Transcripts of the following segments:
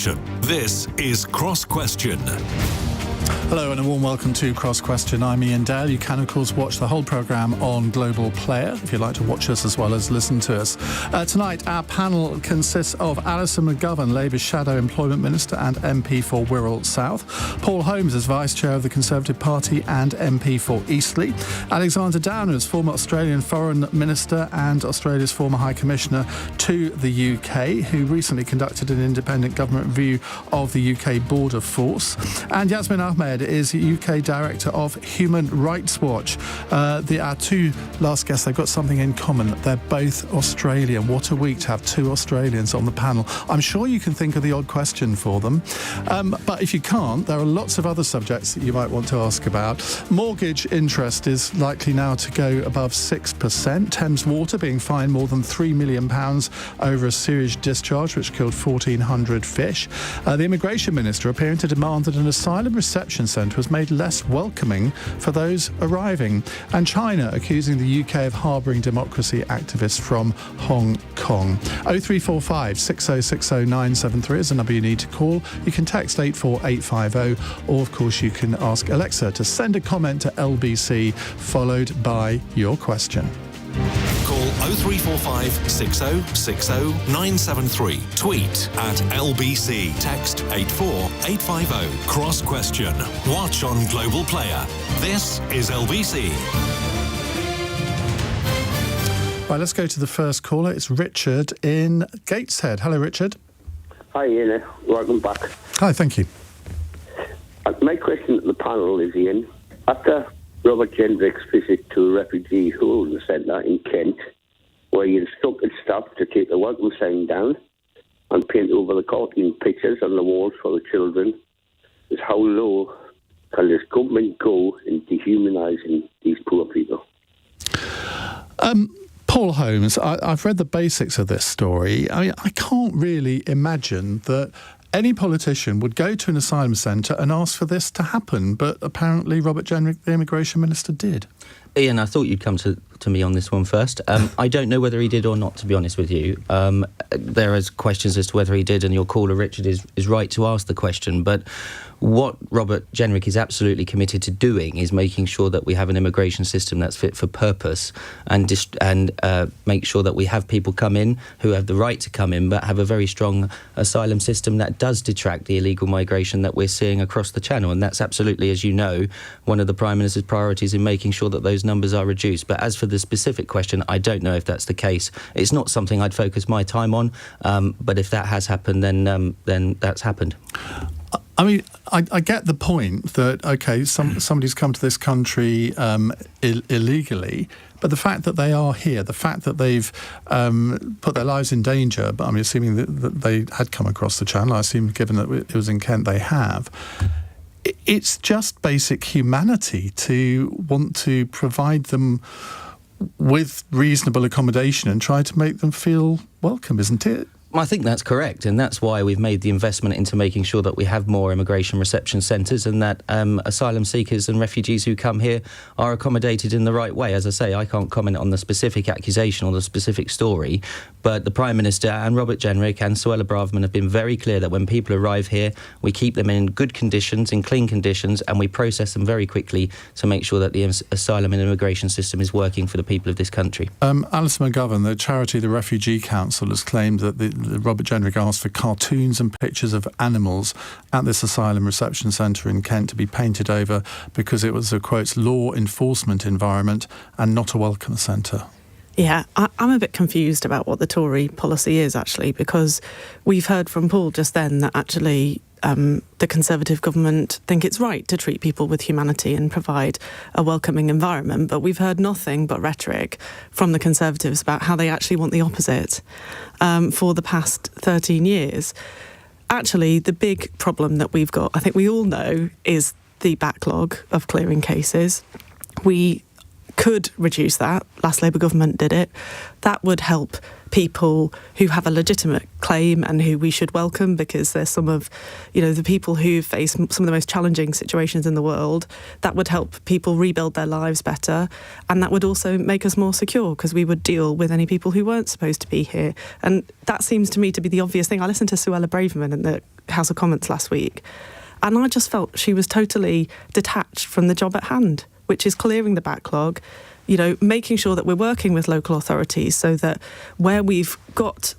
This is Cross Question. Hello and a warm welcome to Cross Question. I'm Iain Dale. You can, of course, watch the whole programme on Global Player if you'd like to watch us as well as listen to us. Tonight, our panel consists of Alison McGovern, Labour's Shadow Employment Minister and MP for Wirral South. Paul Holmes is Vice Chair of the Conservative Party and MP for Eastleigh. Alexander Downer is former Australian Foreign Minister and Australia's former High Commissioner to the UK, who recently conducted an independent government review of the UK Border Force. And Yasmine Ahmed is UK Director of Human Rights Watch. Our two last guests, they've got something in common. They're both Australian. What a week to have two Australians on the panel. I'm sure you can think of the odd question for them. But if you can't, there are lots of other subjects that you might want to ask about. Mortgage interest is likely now to go above 6%. Thames Water being fined more than £3 million over a sewage discharge which killed 1,400 fish. The Immigration Minister appearing to demand that an asylum reception centre was made less welcoming for those arriving. And China accusing the UK of harbouring democracy activists from Hong Kong. 0345 6060 973 is the number you need to call. You can text 84850, or of course you can ask Alexa to send a comment to LBC followed by your question. Call 0345 6060 973. Tweet at LBC. Text 84850. Cross Question. Watch on Global Player. This is LBC. Right, let's go to the first caller. It's Richard in Gateshead. Hello, Richard. Hi, Ian. Welcome back. Hi, thank you. My question to the panel is, Ian, after Robert Jenrick's visit to a refugee holding centre in Kent, where he instructed staff to take the welcome sign down and paint over the cartoon pictures on the walls for the children, is how low can this government go in dehumanising these poor people? Paul Holmes, I've read the basics of this story. I mean, I can't really imagine that any politician would go to an asylum centre and ask for this to happen, but apparently Robert Jenrick, the Immigration Minister, did. Ian, I thought you'd come to me on this one first. I don't know whether he did or not, to be honest with you. There is questions as to whether he did, and your caller, Richard, is right to ask the question. But what Robert Jenrick is absolutely committed to doing is making sure that we have an immigration system that's fit for purpose and make sure that we have people come in who have the right to come in, but have a very strong asylum system that does detract the illegal migration that we're seeing across the Channel. And that's absolutely, as you know, one of the Prime Minister's priorities in making sure that those numbers are reduced. But as for the specific question, I don't know if that's the case. It's not something I'd focus my time on, but if that has happened, then that's happened. I mean, I get the point that, OK, somebody's come to this country illegally, but the fact that they are here, the fact that they've put their lives in danger, but I'm assuming that they had come across the Channel, I assume given that it was in Kent, they have. It's just basic humanity to want to provide them with reasonable accommodation and try to make them feel welcome, isn't it? I think that's correct, and that's why we've made the investment into making sure that we have more immigration reception centres and that asylum seekers and refugees who come here are accommodated in the right way. As I say, I can't comment on the specific accusation or the specific story, but the Prime Minister and Robert Jenrick and Suella Braverman have been very clear that when people arrive here, we keep them in good conditions, in clean conditions, and we process them very quickly to make sure that the asylum and immigration system is working for the people of this country. Alison McGovern, the charity The Refugee Council, has claimed that Robert Jenrick asked for cartoons and pictures of animals at this asylum reception centre in Kent to be painted over because it was a, quote, law enforcement environment and not a welcome centre. Yeah, I'm a bit confused about what the Tory policy is, actually, because we've heard from Paul just then that actually the Conservative government think it's right to treat people with humanity and provide a welcoming environment, but we've heard nothing but rhetoric from the Conservatives about how they actually want the opposite for the past 13 years. Actually, the big problem that we've got, I think we all know, is the backlog of clearing cases. We could reduce that. Last Labour government did it. That would help people who have a legitimate claim and who we should welcome, because they're some of, the people who face some of the most challenging situations in the world. That would help people rebuild their lives better, and that would also make us more secure, because we would deal with any people who weren't supposed to be here. And that seems to me to be the obvious thing. I listened to Suella Braverman in the House of Commons last week, and I just felt she was totally detached from the job at hand, which is clearing the backlog, making sure that we're working with local authorities so that where we've got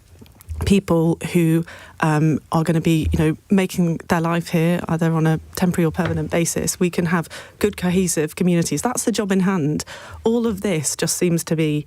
people who are going to be, making their life here, either on a temporary or permanent basis, we can have good, cohesive communities. That's the job in hand. All of this just seems to be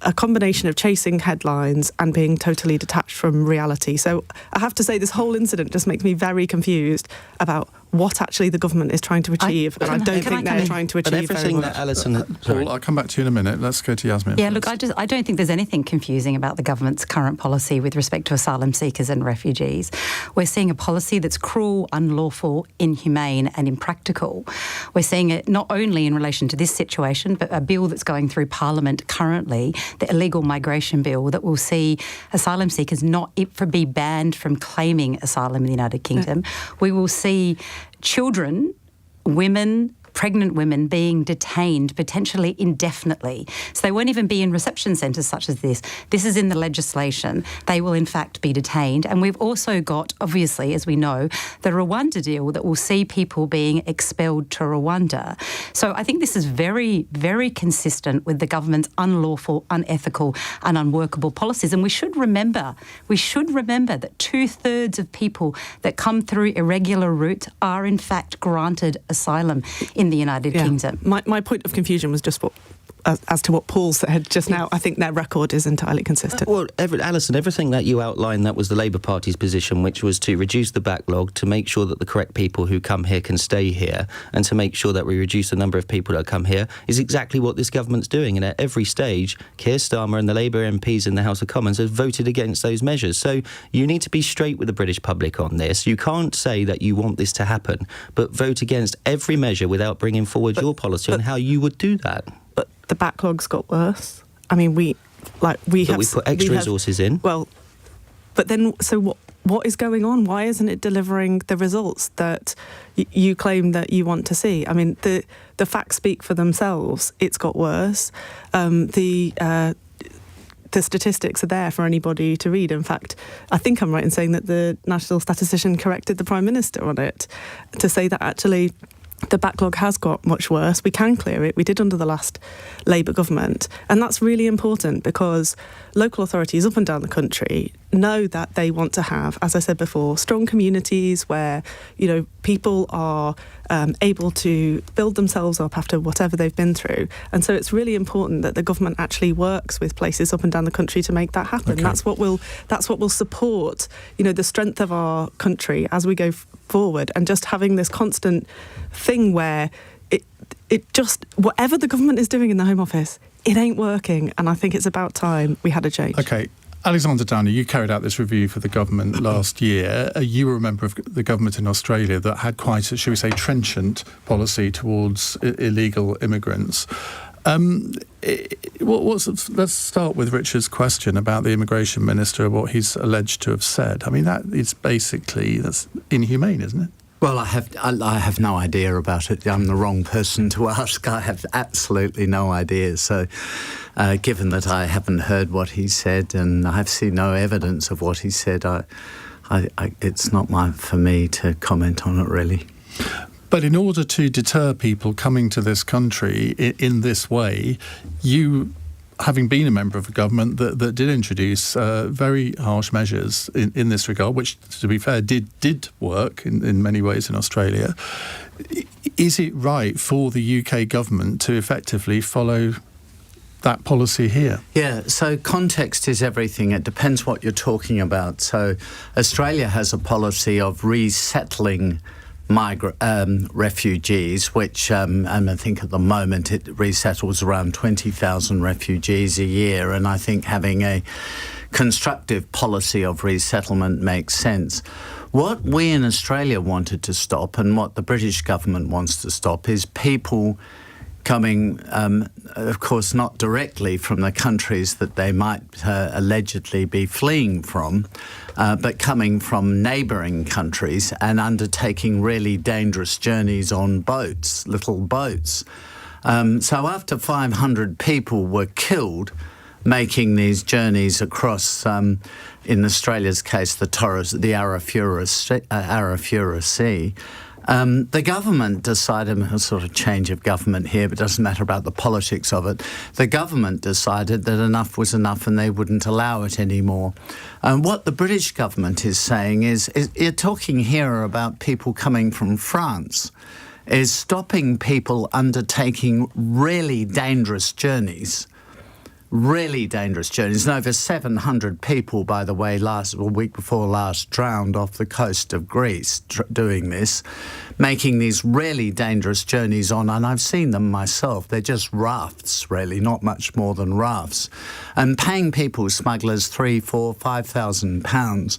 a combination of chasing headlines and being totally detached from reality. So I have to say, this whole incident just makes me very confused about what actually the government is trying to achieve, and I don't think they're trying to achieve everything very much. that Alison... Paul, I'll come back to you in a minute. Let's go to Yasmine. Yeah, first. look, I don't think there's anything confusing about the government's current policy with respect to asylum seekers and refugees. We're seeing a policy that's cruel, unlawful, inhumane and impractical. We're seeing it not only in relation to this situation, but a bill that's going through Parliament currently, the illegal migration bill, that will see asylum seekers not be banned from claiming asylum in the United Kingdom. We will see children, women, pregnant women being detained potentially indefinitely. So they won't even be in reception centres such as this. This is in the legislation. They will in fact be detained. And we've also got, obviously, as we know, the Rwanda deal that will see people being expelled to Rwanda. So I think this is very, very consistent with the government's unlawful, unethical and unworkable policies. And we should remember that 2/3 of people that come through irregular routes are in fact granted asylum in the United Kingdom. My point of confusion was just as to what Paul said just now. I think their record is entirely consistent. Well, Alison, everything that you outlined, that was the Labour Party's position, which was to reduce the backlog, to make sure that the correct people who come here can stay here, and to make sure that we reduce the number of people that come here, is exactly what this government's doing. And at every stage, Keir Starmer and the Labour MPs in the House of Commons have voted against those measures. So you need to be straight with the British public on this. You can't say that you want this to happen, but vote against every measure without bringing forward your policy on how you would do that. But the backlogs got worse. I mean, we put extra resources in. Well, but then, so what is going on? Why isn't it delivering the results that you claim that you want to see? I mean, the facts speak for themselves. It's got worse. The statistics are there for anybody to read. In fact, I think I'm right in saying that the National Statistician corrected the Prime Minister on it to say that actually the backlog has got much worse. We can clear it. We did under the last Labour government. And that's really important because local authorities up and down the country know that they want to have, as I said before, strong communities where, people are able to build themselves up after whatever they've been through. And so it's really important that the government actually works with places up and down the country to make that happen. Okay. That's what will support, the strength of our country as we go forward, and just having this constant thing where it just, whatever the government is doing in the Home Office, it ain't working. And I think it's about time we had a change. Okay. Alexander Downey, you carried out this review for the government last year. You were a member of the government in Australia that had quite a, shall we say, trenchant policy towards illegal immigrants. Let's start with Richard's question about the immigration minister, what he's alleged to have said. I mean, that's inhumane, isn't it? Well, I have no idea about it. I'm the wrong person to ask. I have absolutely no idea. So, given that I haven't heard what he said and I have seen no evidence of what he said, it's not for me to comment on it, really. But in order to deter people coming to this country in this way, you, having been a member of a government that did introduce very harsh measures in this regard, which, to be fair, did work in many ways in Australia, is it right for the UK government to effectively follow that policy here? Yeah, so context is everything. It depends what you're talking about. So Australia has a policy of resettling refugees, which and I think at the moment it resettles around 20,000 refugees a year, and I think having a constructive policy of resettlement makes sense. What we in Australia wanted to stop, and what the British government wants to stop, is people coming, of course, not directly from the countries that they might allegedly be fleeing from, but coming from neighbouring countries and undertaking really dangerous journeys on boats, little boats. So after 500 people were killed making these journeys across, in Australia's case, the Arafura Sea, the government decided, a sort of change of government here, but it doesn't matter about the politics of it. The government decided that enough was enough and they wouldn't allow it anymore. And what the British government is saying is you're talking here about people coming from France, is stopping people undertaking really dangerous journeys. Really dangerous journeys. And over 700 people, by the way, week before last, drowned off the coast of Greece doing this, making these really dangerous journeys on, and I've seen them myself. They're just rafts, really, not much more than rafts. And paying people, smugglers, £3,000, £4,000, £5,000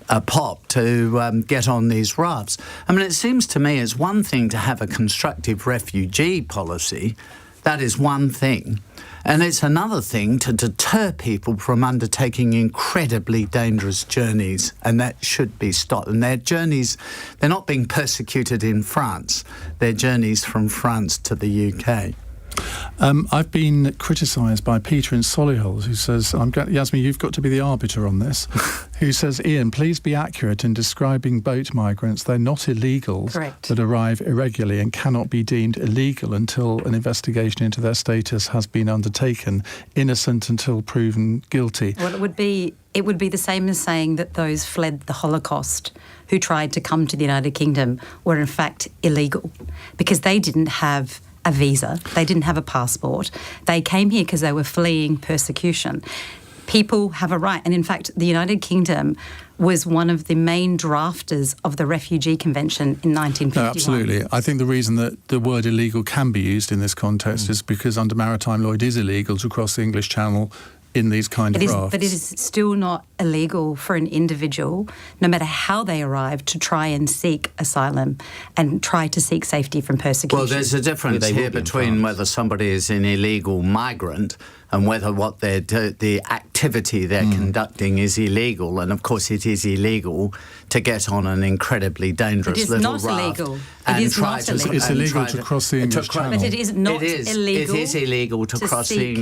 a pop to get on these rafts. I mean, it seems to me it's one thing to have a constructive refugee policy. That is one thing. And it's another thing to deter people from undertaking incredibly dangerous journeys, and that should be stopped. And their journeys, they're not being persecuted in France. They're journeys from France to the UK. I've been criticised by Peter in Solihull, who says, Yasmine, you've got to be the arbiter on this, who says, Iain, please be accurate in describing boat migrants. They're not illegals. Correct. That arrive irregularly and cannot be deemed illegal until an investigation into their status has been undertaken, innocent until proven guilty. Well, it would be the same as saying that those fled the Holocaust who tried to come to the United Kingdom were in fact illegal because they didn't have a visa, they didn't have a passport. They came here because they were fleeing persecution. People have a right, and in fact, the United Kingdom was one of the main drafters of the Refugee Convention in 1951. No, absolutely. I think the reason that the word illegal can be used in this context is because under maritime law it is illegal to cross the English Channel in these kind of rafts. But it is still not illegal for an individual, no matter how they arrive, to try and seek asylum and try to seek safety from persecution. Well, there's a difference here between whether somebody is an illegal migrant and whether what the activity they're conducting is illegal. And of course it is illegal to get on an incredibly dangerous little raft. It is not illegal. And it is try not to, illegal. It's illegal to cross the English Channel. But it is not illegal. It is illegal to cross the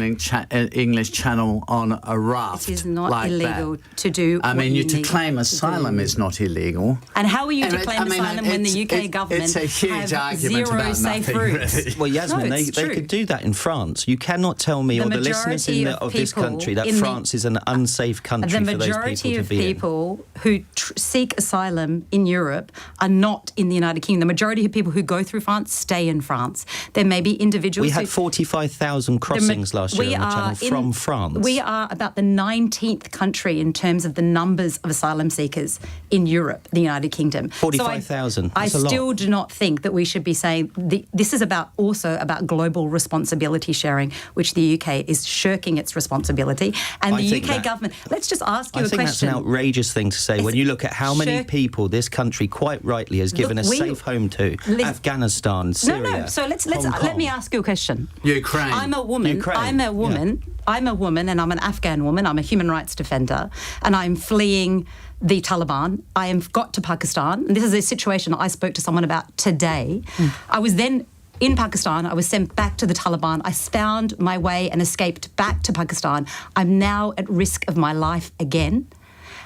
English Channel on a raft. It is not like illegal that. To do. I mean, what to claim asylum is not illegal. And how are you to claim asylum when the UK government it's a huge have argument zero about safe nothing, routes? really. Well, Yasmine, No, they could do that in France. You cannot tell me, or the listeners of this country, that France is an unsafe country for those people to be in. The majority of people who seek asylum in Europe are not in the United Kingdom. The majority of people who go through France stay in France. There may be individuals. We had 45,000 crossings last year on the Channel from France. We are about the 19th country in terms of the numbers of asylum seekers in Europe, the United Kingdom. 45,000. I still do not think that we should be saying this is also about global responsibility sharing, which the UK is shirking its responsibility. And the UK government, let's just ask you a question. I think that's an outrageous thing to say when you look at how many people this country quite rightly has given a safe home to. Afghanistan, Syria. No. So let me ask you a question. Ukraine. I'm a woman. Ukraine. I'm a woman. Yeah. I'm a woman, and I'm an Afghan woman. I'm a human rights defender, and I'm fleeing the Taliban. I have got to Pakistan, and this is a situation I spoke to someone about today. I was then in Pakistan. I was sent back to the Taliban. I found my way and escaped back to Pakistan. I'm now at risk of my life again.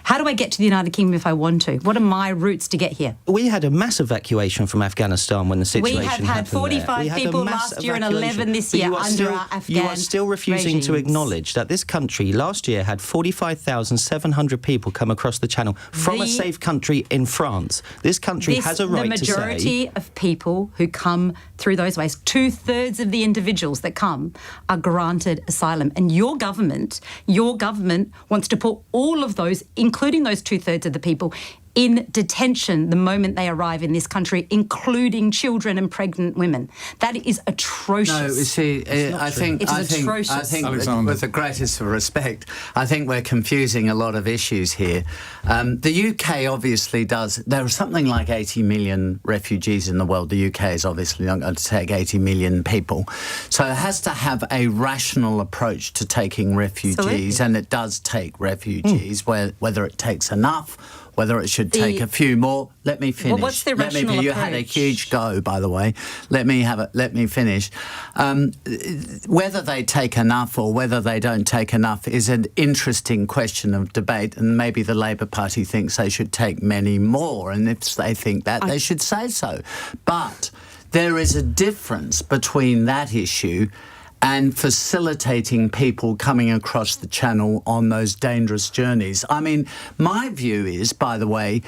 How do I get to the United Kingdom if I want to? What are my routes to get here? We had a mass evacuation from Afghanistan when the situation happened. We have had 45 people last year and 11 this year under our Afghan You are still refusing regimes. to acknowledge that this country last year had 45,700 people come across the Channel from a safe country in France. This country has a right to say... The majority of people who come through those ways, 2/3 of the individuals that come are granted asylum. And your government wants to put all of those, including those 2/3 of the people, in detention the moment they arrive in this country, including children and pregnant women. That is atrocious. No, you see, I think, Alexander, with the greatest of respect, I think we're confusing a lot of issues here. The UK obviously does. There are something like 80 million refugees in the world. The UK is obviously not going to take 80 million people, so it has to have a rational approach to taking refugees, Absolutely. and it does take refugees. Whether it takes enough, whether it should take a few more. Let me finish. Well, what's the rational You had a approach? huge go, by the way. Let me finish. Whether they take enough or whether they don't take enough is an interesting question of debate, and maybe the Labour Party thinks they should take many more, and if they think that, they should say so. But there is a difference between that issue and facilitating people coming across the channel on those dangerous journeys. I mean, my view is, by the way,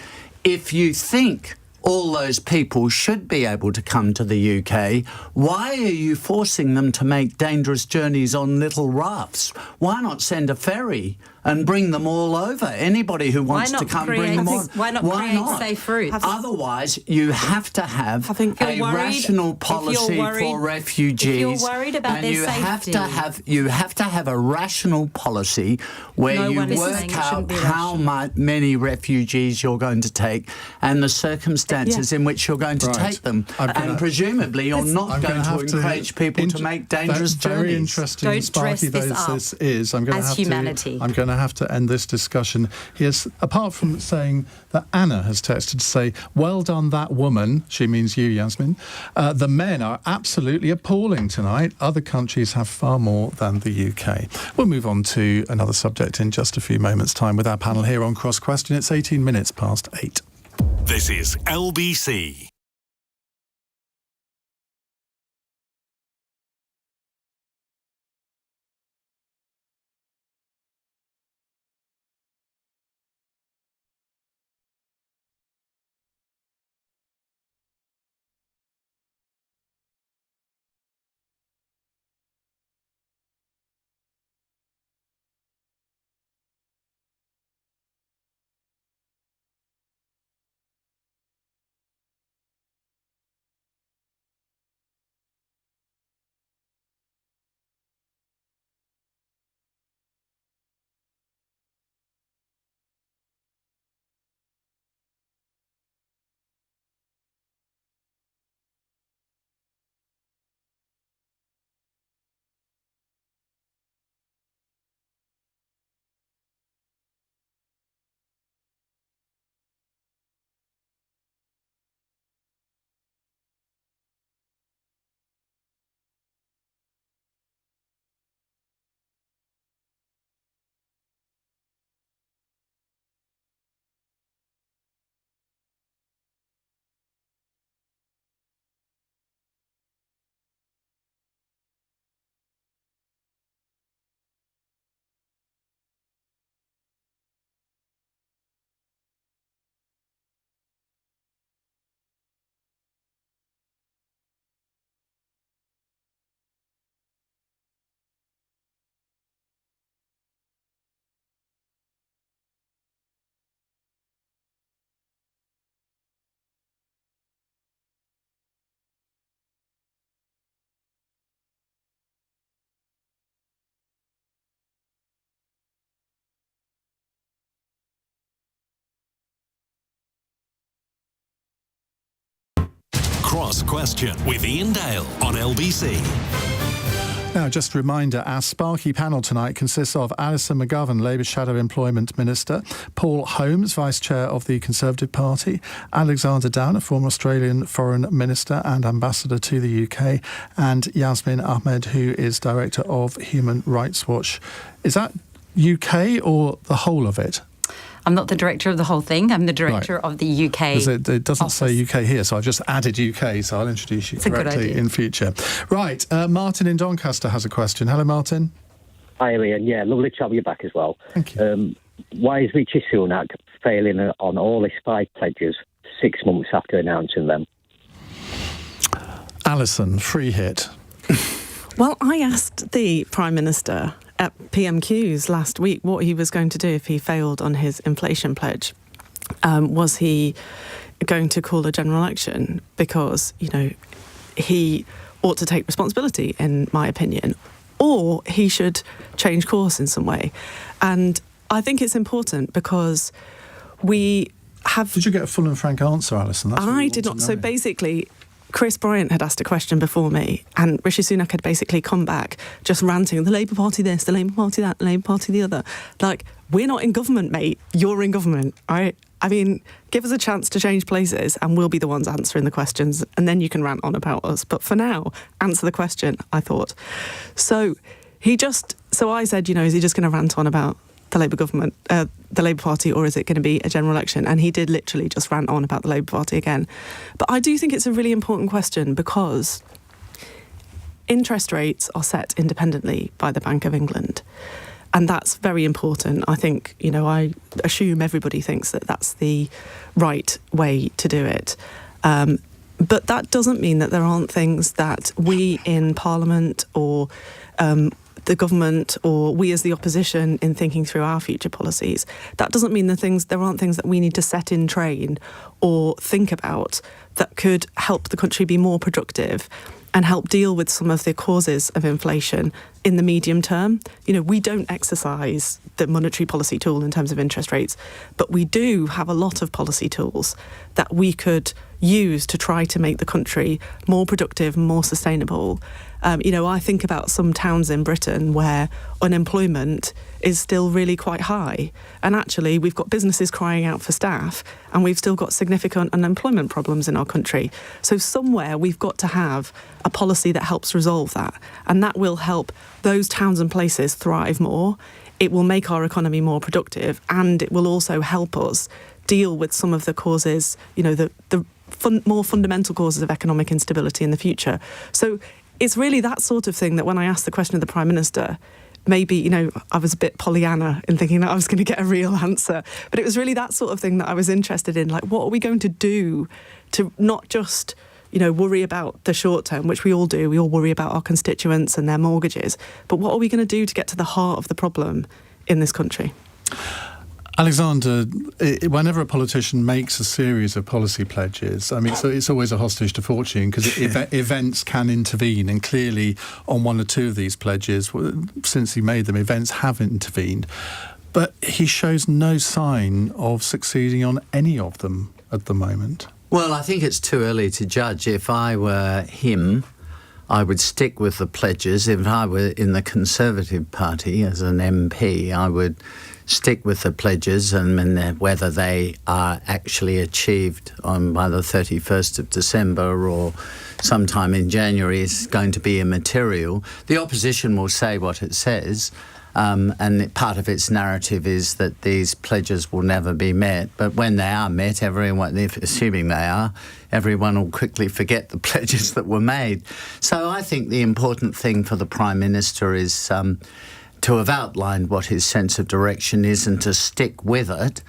if you think all those people should be able to come to the UK, why are you forcing them to make dangerous journeys on little rafts? Why not send a ferry and bring them all over? Anybody who wants to come, bring them on. Why not create safe routes? Otherwise, you have to have a rational policy for refugees. If you're worried about and their you safety, you have to have a rational policy where you work out how many refugees you're going to take and the circumstances in which you're going to take them. And presumably, you're not going to encourage people to make dangerous journeys. Very interesting and sparky this is. I'm going to have to end this discussion. Here's, apart from saying that Anna has texted to say, well done that woman, she means you, Yasmine, the men are absolutely appalling tonight. Other countries have far more than the UK. We'll move on to another subject in just a few moments' time with our panel here on Cross Question. It's 18 minutes past 8. This is LBC. Cross Question with Iain Dale on LBC. Now, just a reminder, our sparky panel tonight consists of Alison McGovern, Labour Shadow Employment Minister, Paul Holmes, Vice Chair of the Conservative Party, Alexander Downer, former Australian Foreign Minister and Ambassador to the UK, and Yasmine Ahmed, who is Director of Human Rights Watch. Is that UK or the whole of it? I'm not the director of the whole thing. I'm the director of the UK. It doesn't office. say UK here, so I've just added UK, so I'll introduce you correctly in future. Right, Martin in Doncaster has a question. Hello, Martin. Hi, Iain. Yeah, lovely to have you back as well. Thank you. Why is Rishi Sunak failing on all his 5 pledges 6 months after announcing them? Alison, free hit. Well, I asked the Prime Minister at PMQs last week what he was going to do if he failed on his inflation pledge. Was he going to call a general election? Because, he ought to take responsibility, in my opinion, or he should change course in some way. And I think it's important because we have... Did you get a full and frank answer, Alison? I did not. So basically, Chris Bryant had asked a question before me, and Rishi Sunak had basically come back just ranting, the Labour Party this, the Labour Party that, the Labour Party the other. Like, we're not in government, mate. You're in government, right? I mean, give us a chance to change places and we'll be the ones answering the questions, and then you can rant on about us. But for now, answer the question, I thought. So I said, is he just going to rant on about the Labour government, the Labour Party, or is it going to be a general election? And he did literally just rant on about the Labour Party again. But I do think it's a really important question because interest rates are set independently by the Bank of England. And that's very important. I think, I assume everybody thinks that that's the right way to do it. But that doesn't mean that there aren't things that we in Parliament or the government or we as the opposition in thinking through our future policies, that doesn't mean there aren't things that we need to set in train or think about that could help the country be more productive and help deal with some of the causes of inflation in the medium term. We don't exercise the monetary policy tool in terms of interest rates, but we do have a lot of policy tools that we could use to try to make the country more productive and more sustainable. I think about some towns in Britain where unemployment is still really quite high. And actually, we've got businesses crying out for staff, and we've still got significant unemployment problems in our country. So somewhere we've got to have a policy that helps resolve that. And that will help those towns and places thrive more. It will make our economy more productive, and it will also help us deal with some of the causes, more fundamental causes of economic instability in the future. So it's really that sort of thing that when I asked the question of the Prime Minister, maybe, I was a bit Pollyanna in thinking that I was going to get a real answer. But it was really that sort of thing that I was interested in. Like, what are we going to do to not just, worry about the short term, which we all do. We all worry about our constituents and their mortgages. But what are we going to do to get to the heart of the problem in this country? Alexander, whenever a politician makes a series of policy pledges, it's always a hostage to fortune because events can intervene, and clearly on one or two of these pledges, since he made them, events have intervened. But he shows no sign of succeeding on any of them at the moment. Well, I think it's too early to judge. If I were him, I would stick with the pledges. If I were in the Conservative Party as an MP, I would stick with the pledges, and whether they are actually achieved by the 31st of December or sometime in January is going to be immaterial. The opposition will say what it says, and part of its narrative is that these pledges will never be met. But when they are met, assuming they are, everyone will quickly forget the pledges that were made. So I think the important thing for the Prime Minister is to have outlined what his sense of direction is and to stick with it.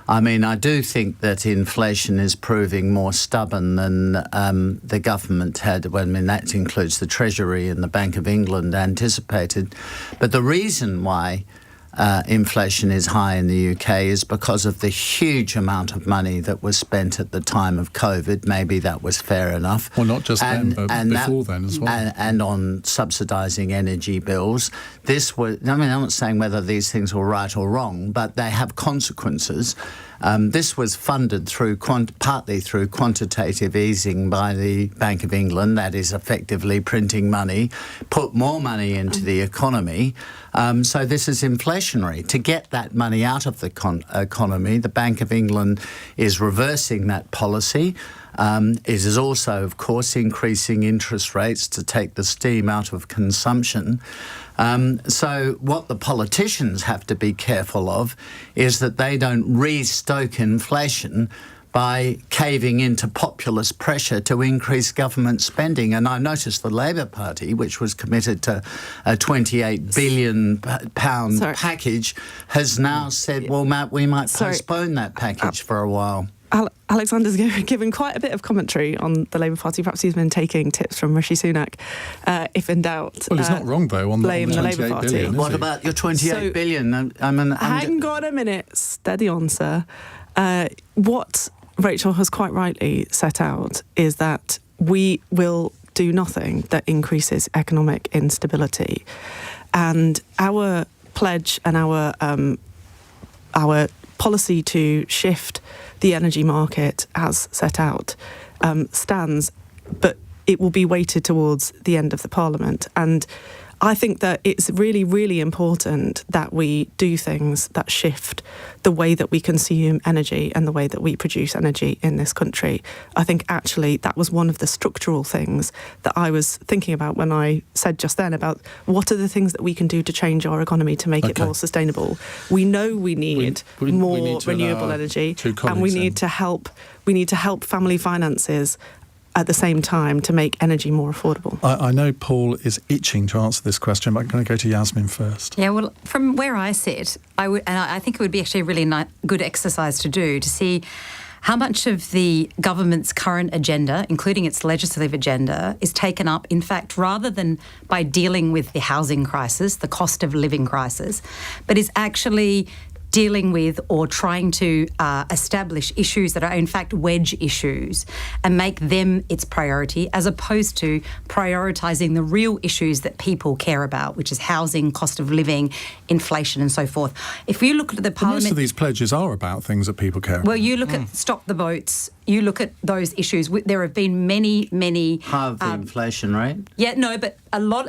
I do think that inflation is proving more stubborn than the government had. That includes the Treasury and the Bank of England anticipated. But the reason why inflation is high in the UK is because of the huge amount of money that was spent at the time of COVID. Maybe that was fair enough. Well, not just then, but before then as well. And on subsidising energy bills. I'm not saying whether these things were right or wrong, but they have consequences. This was funded partly through quantitative easing by the Bank of England, that is effectively printing money, put more money into the economy. So this is inflationary. To get that money out of the economy, the Bank of England is reversing that policy. It is also, of course, increasing interest rates to take the steam out of consumption. So what the politicians have to be careful of is that they don't re-stoke inflation by caving into populist pressure to increase government spending. And I noticed the Labour Party, which was committed to a £28 billion package, has now said, well, Matt, we might postpone that package for a while. Alexander's given quite a bit of commentary on the Labour Party. Perhaps he's been taking tips from Rishi Sunak. If in doubt, well, he's not wrong though. On blame the Labour Party. Billion, what about your 28 billion? Hang on a minute, steady on, sir. What Rachel has quite rightly set out is that we will do nothing that increases economic instability. And our pledge and our policy to shift the energy market as set out stands, but it will be weighted towards the end of the Parliament. And I think that it's really, really important that we do things that shift the way that we consume energy and the way that we produce energy in this country. I think actually that was one of the structural things that I was thinking about when I said just then about what are the things that we can do to change our economy to make it more sustainable. We know we need more renewable energy, and we need to help family finances at the same time to make energy more affordable. I know Paul is itching to answer this question, but I'm going to go to Yasmine first. Yeah, well, from where I sit, I think it would be actually a really good exercise to do to see how much of the government's current agenda, including its legislative agenda, is taken up, in fact, rather than by dealing with the housing crisis, the cost of living crisis, but is actually dealing with or trying to establish issues that are in fact wedge issues and make them its priority, as opposed to prioritising the real issues that people care about, which is housing, cost of living, inflation and so forth. If you look at the Parliament... Most of these pledges are about things that people care about. Well, you look at Stop the Boats, you look at those issues. There have been many... Halve the inflation rate? Yeah, no, but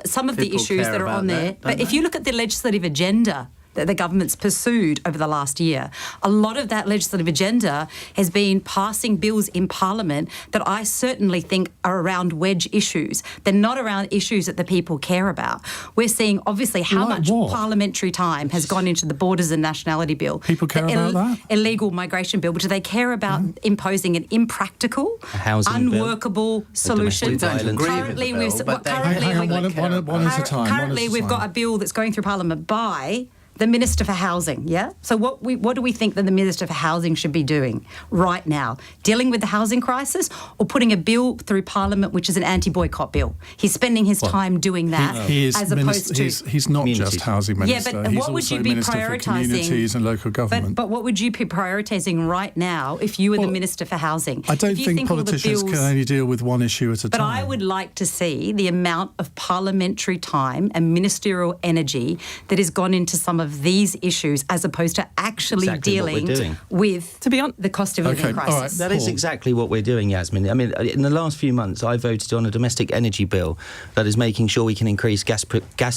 some of the issues that are on there... But if you look at the legislative agenda that the government's pursued over the last year, a lot of that legislative agenda has been passing bills in Parliament that I certainly think are around wedge issues. They're not around issues that the people care about. We're seeing, obviously, how much parliamentary time has gone into the Borders and Nationality Bill. People care about that? Illegal migration bill, but do they care about imposing an impractical, unworkable solution? Currently, we've got a bill that's going through Parliament by the Minister for Housing, yeah? So what do we think that the Minister for Housing should be doing right now? Dealing with the housing crisis, or putting a bill through Parliament which is an anti-boycott bill? He's spending his time doing that as opposed to... He's not just housing minister. Yeah, but what would you be prioritising? Communities and local government. But what would you be prioritising right now if you were the Minister for Housing? I don't think politicians can only deal with one issue at a time. But I would like to see the amount of parliamentary time and ministerial energy that has gone into some of these issues, as opposed to actually dealing with, to be honest, the cost of living crisis. All right, that is exactly what we're doing, Yasmine. I mean, in the last few months, I voted on a domestic energy bill that is making sure we can increase gas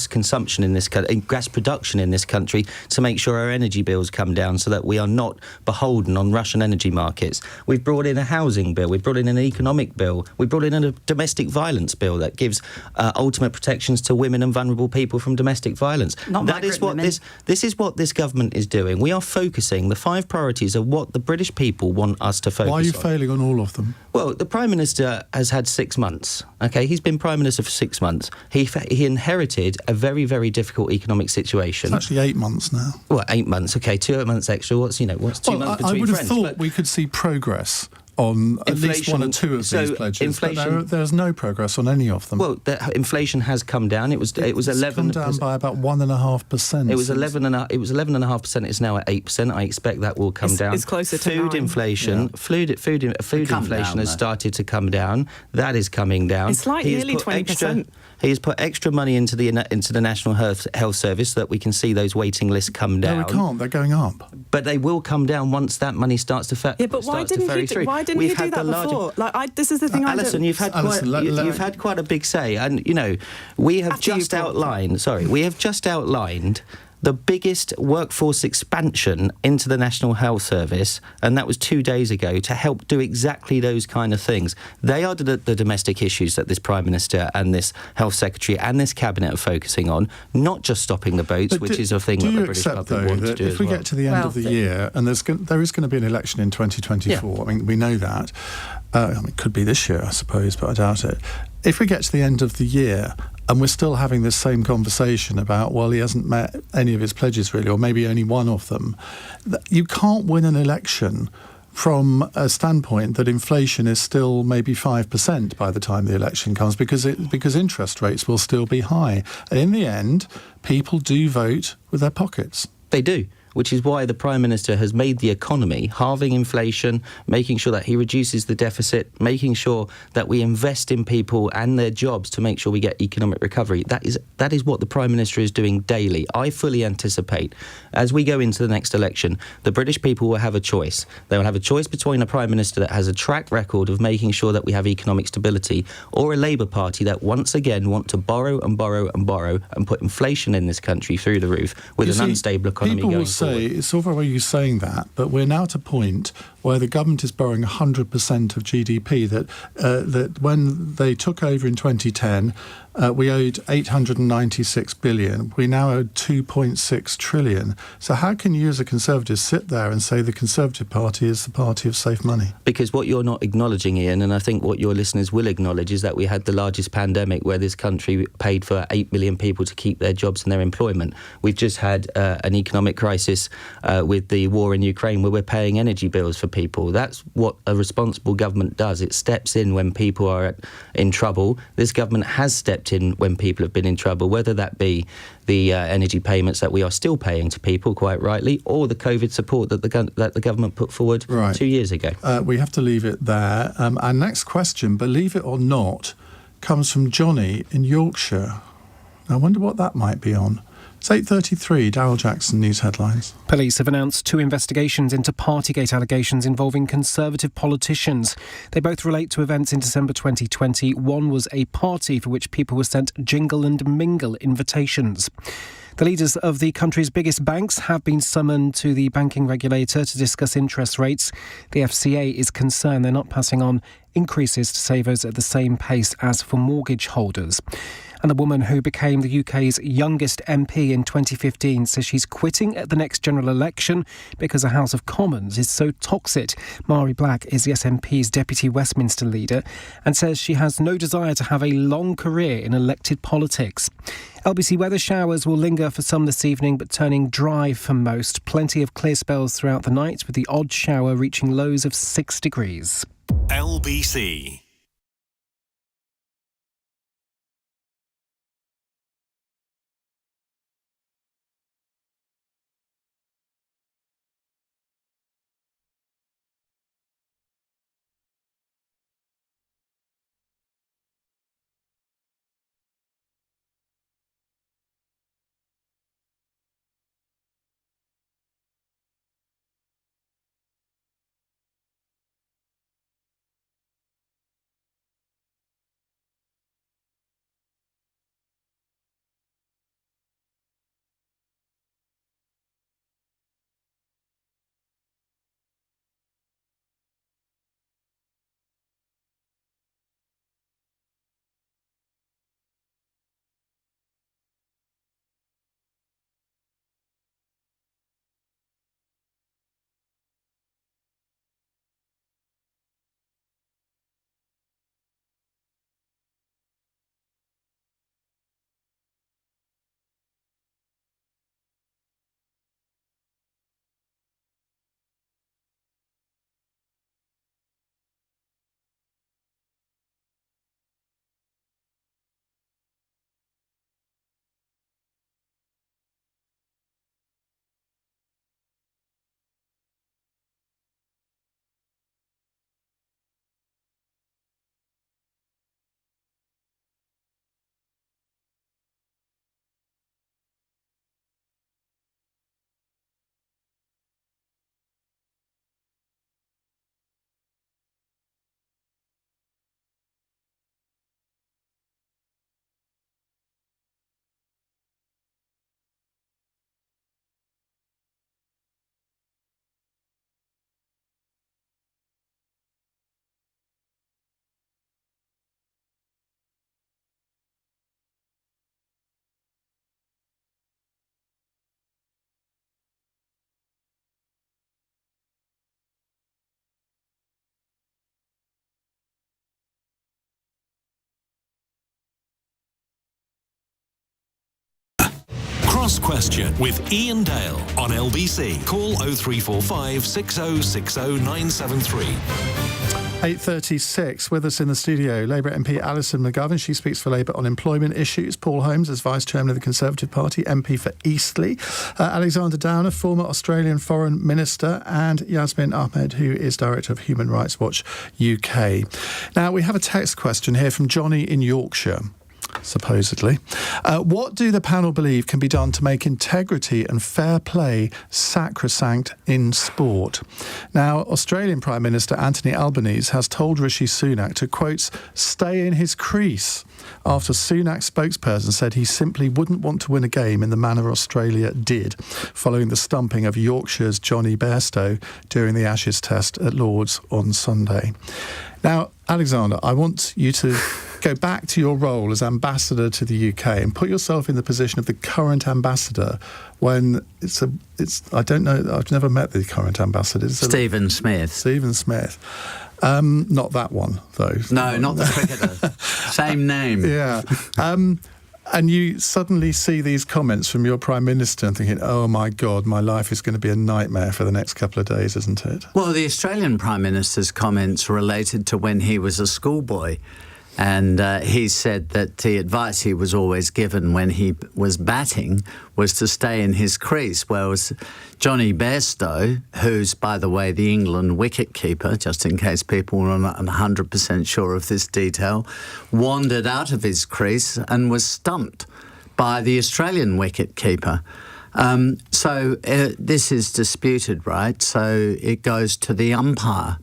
consumption in this gas production in this country to make sure our energy bills come down, so that we are not beholden on Russian energy markets. We've brought in a housing bill. We've brought in an economic bill. We've brought in a domestic violence bill that gives ultimate protections to women and vulnerable people from domestic violence. That is what this is what this government is doing. We are focusing. The 5 priorities are what the British people want us to focus on. Why are you failing on all of them? Well, the Prime Minister has had 6 months. Okay, he's been Prime Minister for 6 months. He inherited a very, very difficult economic situation. It's actually 8 months now. Well, 8 months. Okay, 2 months extra. What's 2 months between friends? I would have thought we could see progress on at least 1 or 2 of these pledges, but there's no progress on any of them. Well, inflation has come down. It was 11. Come down by about 1.5%. It was 11.5%. It's now at 8%. I expect that will come down. It's closer to food 9. inflation. Food inflation has started to come down. That is coming down. It's like nearly 20%. He's put extra money into the National Health Service so that we can see those waiting lists come down. No, we can't. They're going up. But they will come down once that money starts to ferry through. Yeah, but why didn't he do that before? This is the thing. Alison, you've had quite a big say, and we have just outlined the biggest workforce expansion into the National Health Service, and that was 2 days ago, to help do exactly those kind of things. They are the domestic issues that this Prime Minister and this Health Secretary and this Cabinet are focusing on, not just stopping the boats, which is a thing that the British public want to do as well. If we get to the end of the year, and there is going to be an election in 2024, I mean, we know that. It could be this year, I suppose, but I doubt it. If we get to the end of the year and we're still having this same conversation about, well, he hasn't met any of his pledges really, or maybe only one of them, you can't win an election from a standpoint that inflation is still maybe 5% by the time the election comes, because interest rates will still be high. And in the end, people do vote with their pockets. They do. which is why the Prime Minister has made the economy, halving inflation, making sure that he reduces the deficit, making sure that we invest in people and their jobs to make sure we get economic recovery. That is what the Prime Minister is doing daily. I fully anticipate, as we go into the next election, the British people will have a choice. They will have a choice between a Prime Minister that has a track record of making sure that we have economic stability, or a Labour Party that once again want to borrow and borrow and borrow and put inflation in this country through the roof with unstable economy going forward. People will say, it's all very well you saying that, but we're now at a point where the government is borrowing 100% of GDP, that when they took over in 2010, we owed 896 billion. We now owe 2.6 trillion. So how can you as a Conservative sit there and say the Conservative Party is the party of safe money? Because what you're not acknowledging, Ian, and I think what your listeners will acknowledge, is that we had the largest pandemic where this country paid for 8 million people to keep their jobs and their employment. We've just had an economic crisis with the war in Ukraine where we're paying energy bills for people. That's what a responsible government does. It steps in when people are in trouble. This government has stepped in when people have been in trouble, whether that be the energy payments that we are still paying to people, quite rightly, or the COVID support that the government put forward 2 years ago. We have to leave it there. Our next question, believe it or not, comes from Johnny in Yorkshire. I wonder what that might be on. It's 8:33, Daryl Jackson, News Headlines. Police have announced 2 investigations into Partygate allegations involving Conservative politicians. They both relate to events in December 2020. One was a party for which people were sent jingle and mingle invitations. The leaders of the country's biggest banks have been summoned to the banking regulator to discuss interest rates. The FCA is concerned they're not passing on increases to savers at the same pace as for mortgage holders. And the woman who became the UK's youngest MP in 2015 says she's quitting at the next general election because the House of Commons is so toxic. Mari Black is the SNP's deputy Westminster leader and says she has no desire to have a long career in elected politics. LBC weather: showers will linger for some this evening, but turning dry for most. Plenty of clear spells throughout the night, with the odd shower reaching lows of 6 degrees. LBC. Cross Question with Iain Dale on LBC. Call 0345 6060 973. 8:36, with us in the studio, Labour MP Alison McGovern. She speaks for Labour on employment issues. Paul Holmes is Vice Chairman of the Conservative Party, MP for Eastleigh. Alexander Downer, former Australian Foreign Minister, and Yasmine Ahmed, who is Director of Human Rights Watch UK. Now, we have a text question here from Johnny in Yorkshire. Supposedly. What do the panel believe can be done to make integrity and fair play sacrosanct in sport? Now, Australian Prime Minister Anthony Albanese has told Rishi Sunak to, quote, stay in his crease, after Sunak's spokesperson said he simply wouldn't want to win a game in the manner Australia did, following the stumping of Yorkshire's Johnny Bairstow during the Ashes Test at Lord's on Sunday. Now, Alexander, I want you to go back to your role as ambassador to the UK and put yourself in the position of the current ambassador when it's I don't know, I've never met the current ambassador. Stephen Smith. Stephen Smith. Not that one, though. No, not the cricketer. Same name. Yeah. And you suddenly see these comments from your Prime Minister and thinking, oh, my God, my life is going to be a nightmare for the next couple of days, isn't it? Well, the Australian Prime Minister's comments related to when he was a schoolboy. And he said that the advice he was always given when he was batting was to stay in his crease, whereas Johnny Bairstow, who's, by the way, the England wicket-keeper, just in case people were not 100% sure of this detail, wandered out of his crease and was stumped by the Australian wicket-keeper. So this is disputed, right? So it goes to the umpire,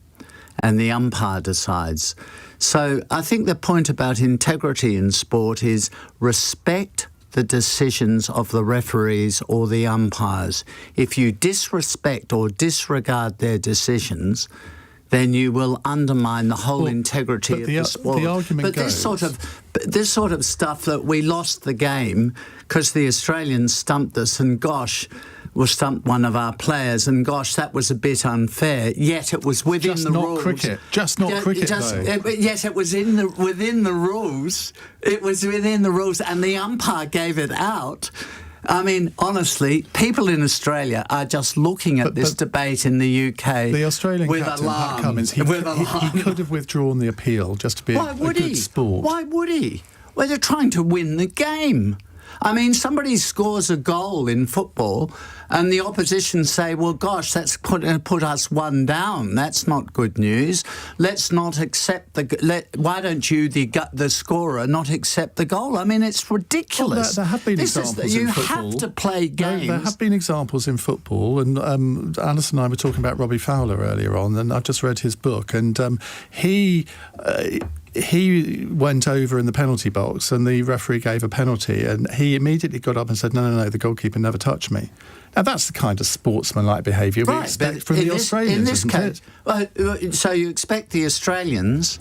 and the umpire decides. So I think the point about integrity in sport is respect the decisions of the referees or the umpires. If you disrespect or disregard their decisions, then you will undermine the whole integrity of the sport. The argument goes, this sort of stuff that we lost the game because the Australians stumped us, and gosh, we stumped one of our players, and gosh, that was a bit unfair. Yet it was within the rules. Just not cricket, though. Yes, it was within the rules. It was within the rules, and the umpire gave it out. I mean, honestly, people in Australia are just looking at this debate in the UK. The Australian captain, Pat Cummins, he could have withdrawn the appeal just to be a good sport. Why would he? Well, they're trying to win the game. I mean, somebody scores a goal in football and the opposition say, well, gosh, that's put us one down. That's not good news. Let's not accept why don't you, the scorer, not accept the goal? I mean, it's ridiculous. Well, there have been examples in football. You have to play games. No, there have been examples in football, and Alison and I were talking about Robbie Fowler earlier on, and I've just read his book, and he went over in the penalty box and the referee gave a penalty, and he immediately got up and said, no, the goalkeeper never touched me. Now, that's the kind of sportsmanlike behaviour we expect from the Australians, in this isn't case, it? So you expect the Australians,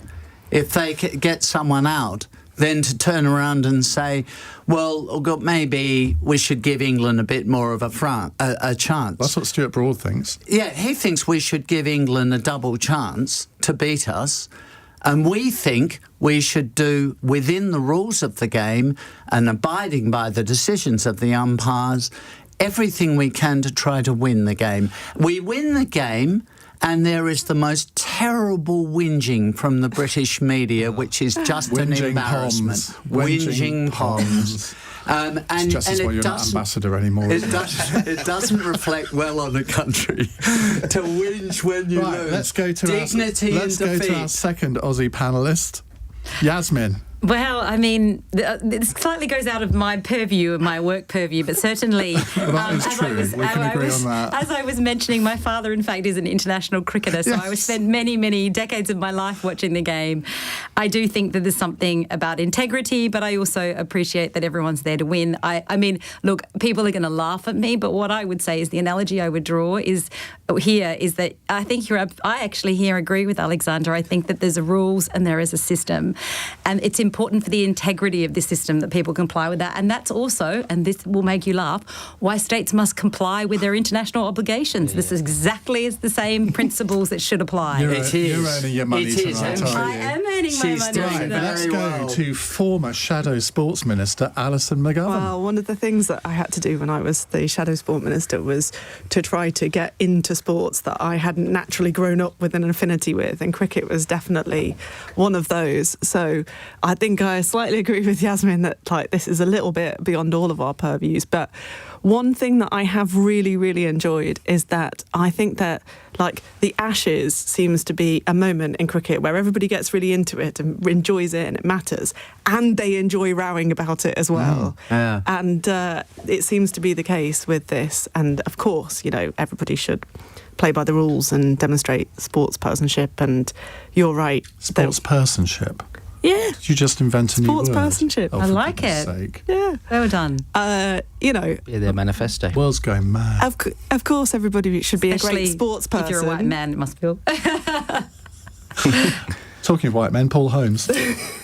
if they get someone out, then to turn around and say, well, maybe we should give England a bit more of a chance. That's what Stuart Broad thinks. Yeah, he thinks we should give England a double chance to beat us. And we think we should do within the rules of the game and abiding by the decisions of the umpires everything we can to try to win the game. We win the game, and there is the most terrible whinging from the British media, which is just an embarrassment. Whinging Poms. It's just as well you're not ambassador anymore. It doesn't reflect well on a country to whinge when you lose. Let's go to our second Aussie panellist, Yasmine. Well, I mean, it slightly goes out of my purview, my work purview, but certainly... Well, that is true. We can agree on that. As I was mentioning, my father, in fact, is an international cricketer, so I spent many, many decades of my life watching the game. I do think that there's something about integrity, but I also appreciate that everyone's there to win. I mean, look, people are going to laugh at me, but what I would say is the analogy I would draw is that I think I actually here agree with Alexander. I think that there's a rules and there is a system, and it's important for the integrity of this system that people comply with that. And that's also, and this will make you laugh, why states must comply with their international obligations. Yeah. This is exactly the same principles that should apply. You're earning your money tonight, aren't you? I am earning my money. Right, let's go to former Shadow Sports Minister Alison McGovern. Well, one of the things that I had to do when I was the Shadow Sport Minister was to try to get into sports that I hadn't naturally grown up with an affinity with, and cricket was definitely one of those. So I think I slightly agree with Yasmine that this is a little bit beyond all of our purviews. But one thing that I have really, really enjoyed is that I think that the Ashes seems to be a moment in cricket where everybody gets really into it and enjoys it and it matters, and they enjoy rowing about it as well. Yeah. And it seems to be the case with this. And of course, everybody should play by the rules and demonstrate sportspersonship. And you're right. Sportspersonship? Yeah. Did you just invent a new word? Sportspersonship. I like it. Sake. Yeah. Well done. Their manifesto. World's going mad. Of course, everybody should be Especially a great sports person. If you're a white man, it must feel. Talking of white men, Paul Holmes.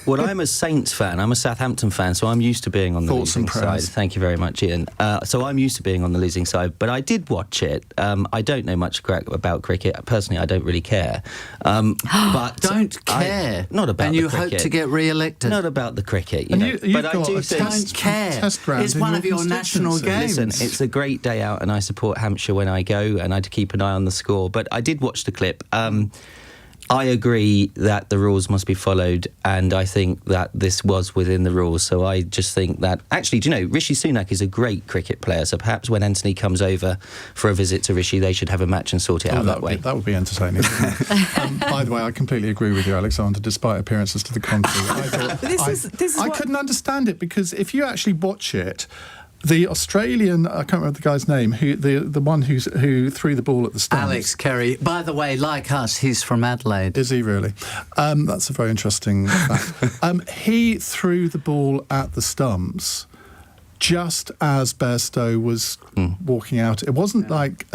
Well, I'm a Saints fan. I'm a Southampton fan, so I'm used to being on the Thoughts losing and side. prayers. Thank you very much, Ian. So I'm used to being on the losing side, but I did watch it. I don't know much about cricket. Personally, I don't really care. But Don't care. Not about and the you cricket. hope to get re-elected. Not about the cricket. And know. you've But I got do a think... test care. ground It's in one your of your national constituency. games. Listen, it's a great day out, and I support Hampshire when I go, and I keep an eye on the score. But I did watch the clip. I agree that the rules must be followed, and I think that this was within the rules. So I just think that... Actually, do you know, Rishi Sunak is a great cricket player, so perhaps when Anthony comes over for a visit to Rishi, they should have a match and sort it out that way. That would be entertaining. By the way, I completely agree with you, Alexander, despite appearances to the contrary. I couldn't understand it, because if you actually watch it... The Australian, I can't remember the guy's name, the one who threw the ball at the stumps. Alex Carey. By the way, like us, he's from Adelaide. Is he really? That's a very interesting fact. He threw the ball at the stumps just as Bairstow was walking out. It wasn't like...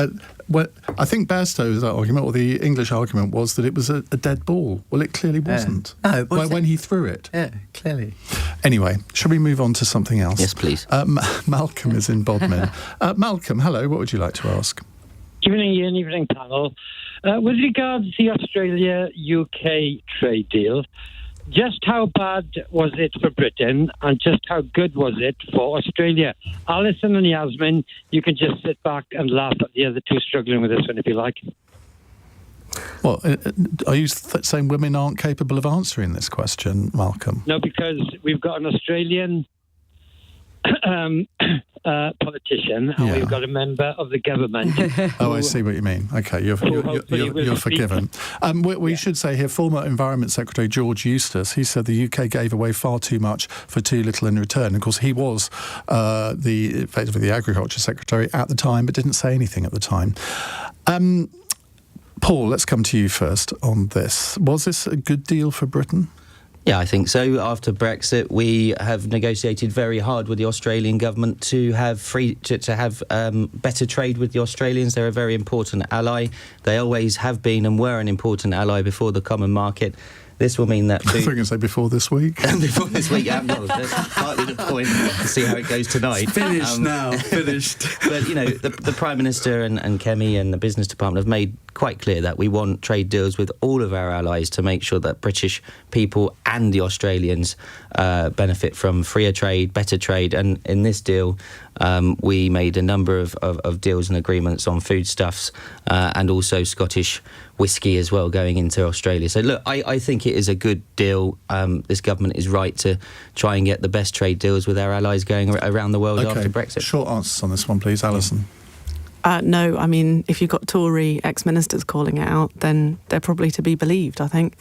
I think Bairstow's argument, or the English argument, was that it was a dead ball. Well, it clearly wasn't. No, it wasn't. When he threw it. Yeah, clearly. Anyway, shall we move on to something else? Yes, please. Malcolm is in Bodmin. Malcolm, hello. What would you like to ask? Evening, Ian. Evening, panel. With regards to the Australia-UK trade deal, just how bad was it for Britain, and just how good was it for Australia? Alison and Yasmine, you can just sit back and laugh at the other two struggling with this one if you like. Well, are you saying women aren't capable of answering this question, Malcolm? No, because we've got an Australian politician, and we've got a member of the government. Oh, I see what you mean. Okay, you're forgiven. We should say here, former Environment Secretary George Eustace, he said the UK gave away far too much for too little in return. Of course, he was effectively the Agriculture Secretary at the time, but didn't say anything at the time. Paul, let's come to you first on this. Was this a good deal for Britain? Yeah, I think so. After Brexit, we have negotiated very hard with the Australian government to have better trade with the Australians. They're a very important ally. They always have been and were an important ally before the common market. This will mean that... I was going to say before this week. Before this week, yeah. Well, that's partly the point, to see how it goes tonight. It's finished now, finished. But, the Prime Minister and Kemi and the Business Department have made quite clear that we want trade deals with all of our allies to make sure that British people and the Australians benefit from freer trade, better trade. And in this deal, we made a number of deals and agreements on foodstuffs and also Scottish whisky as well going into Australia. So look, I think it is a good deal. This government is right to try and get the best trade deals with our allies going around the world after Brexit. Short answers on this one, please. Alison. No, I mean, if you've got Tory ex-ministers calling it out, then they're probably to be believed, I think.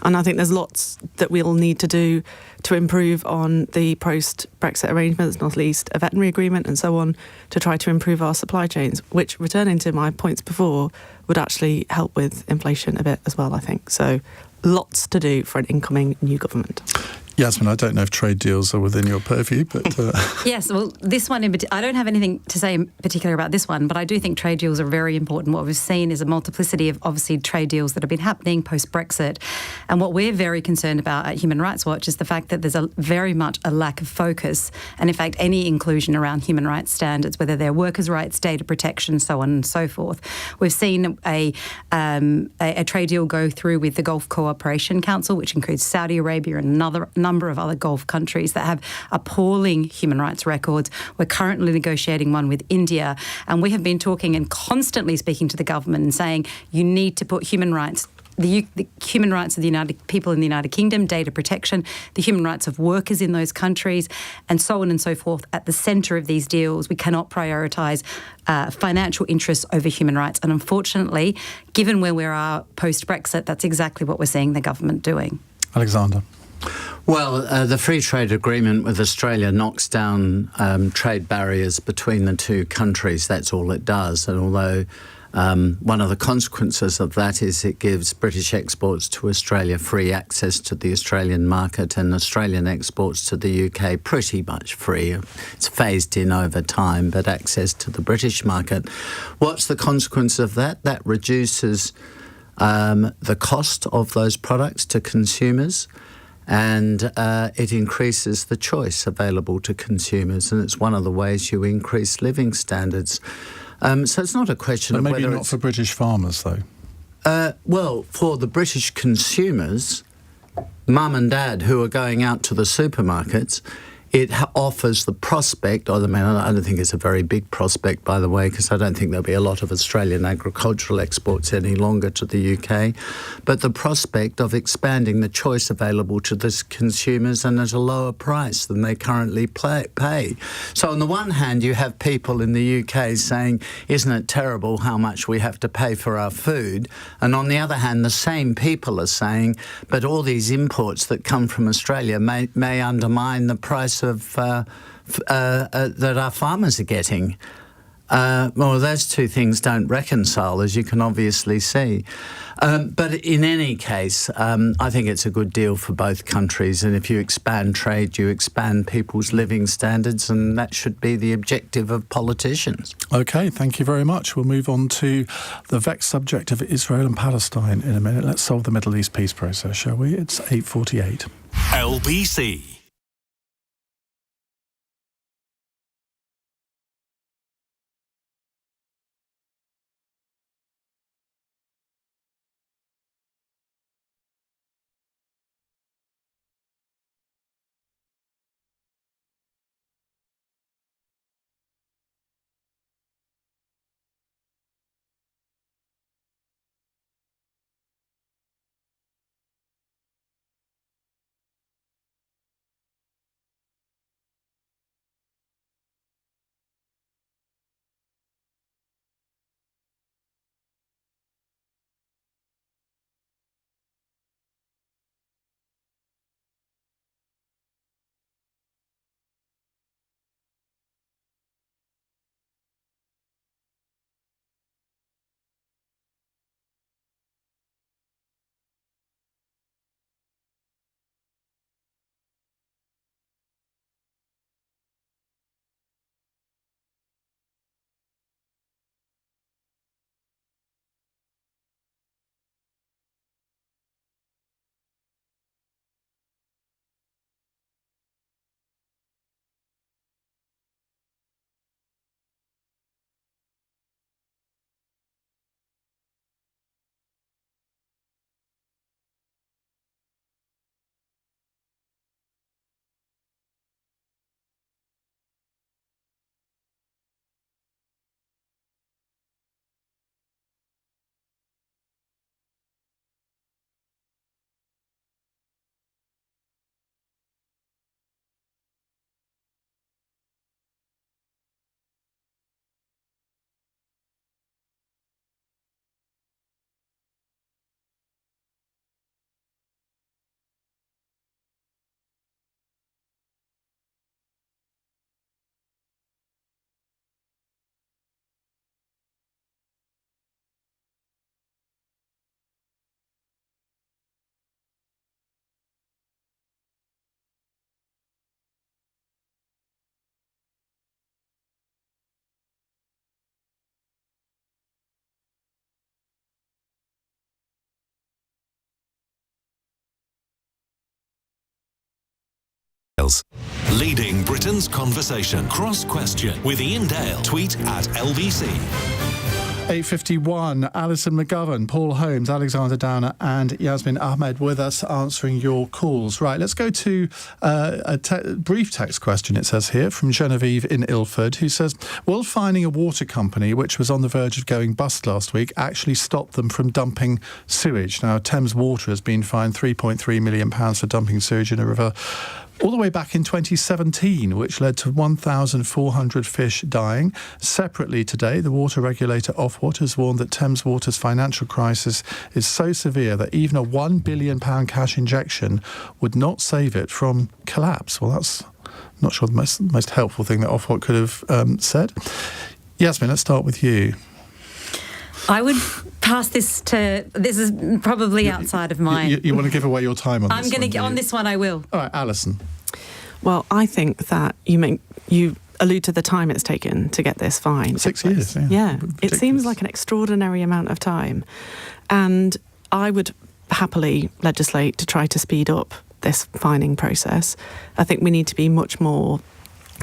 And I think there's lots that we'll need to do to improve on the post-Brexit arrangements, not least a veterinary agreement and so on, to try to improve our supply chains, which, returning to my points before, would actually help with inflation a bit as well, I think. So lots to do for an incoming new government. Yasmine, I don't know if trade deals are within your purview, but... Yes, well, this one, I don't have anything to say in particular about this one, but I do think trade deals are very important. What we've seen is a multiplicity of, obviously, trade deals that have been happening post-Brexit. And what we're very concerned about at Human Rights Watch is the fact that there's very much a lack of focus and, in fact, any inclusion around human rights standards, whether they're workers' rights, data protection, so on and so forth. We've seen a trade deal go through with the Gulf Cooperation Council, which includes Saudi Arabia and another number of other Gulf countries that have appalling human rights records. We're currently negotiating one with India, and we have been talking and constantly speaking to the government and saying you need to put human rights, the human rights of the people in the United Kingdom, data protection, the human rights of workers in those countries, and so on and so forth at the centre of these deals. We cannot prioritise financial interests over human rights. And unfortunately, given where we are post-Brexit, that's exactly what we're seeing the government doing. Alexander. Well, the free trade agreement with Australia knocks down trade barriers between the two countries. That's all it does. And although one of the consequences of that is it gives British exports to Australia free access to the Australian market, and Australian exports to the UK pretty much free. It's phased in over time, but access to the British market. What's the consequence of that? That reduces the cost of those products to consumers, and it increases the choice available to consumers, and it's one of the ways you increase living standards. So it's not a question but of maybe whether not it's... for British farmers, though. Well, for the British consumers, mum and dad who are going out to the supermarkets, it offers the prospect, I don't think it's a very big prospect, by the way, because I don't think there'll be a lot of Australian agricultural exports any longer to the UK, but the prospect of expanding the choice available to the consumers and at a lower price than they currently pay. So on the one hand, you have people in the UK saying, isn't it terrible how much we have to pay for our food? And on the other hand, the same people are saying, but all these imports that come from Australia may undermine the price of that our farmers are getting. Well, those two things don't reconcile, as you can obviously see. But in any case, I think it's a good deal for both countries. And if you expand trade, you expand people's living standards, and that should be the objective of politicians. OK, thank you very much. We'll move on to the vexed subject of Israel and Palestine in a minute. Let's solve the Middle East peace process, shall we? It's 8:48. LBC. Leading Britain's conversation. Cross Question with Iain Dale. Tweet at LBC. 8:51, Alison McGovern, Paul Holmes, Alexander Downer and Yasmine Ahmed with us answering your calls. Right, let's go to a brief text question, it says here, from Genevieve in Ilford, who says, will fining a water company, which was on the verge of going bust last week, actually stop them from dumping sewage? Now, Thames Water has been fined £3.3 million for dumping sewage in a river all the way back in 2017, which led to 1,400 fish dying. Separately today, the water regulator Ofwat has warned that Thames Water's financial crisis is so severe that even a £1 billion cash injection would not save it from collapse. Well, that's not sure the most helpful thing that Ofwat could have said. Yasmine, let's start with you. I would pass this to... This is probably outside of my... You want to give away your time on this one? I'm going to get on this one, I will. All right, Alison. Well, I think that you allude to the time it's taken to get this fine. 6 years, Yeah. Ridiculous. It seems like an extraordinary amount of time. And I would happily legislate to try to speed up this fining process. I think we need to be much more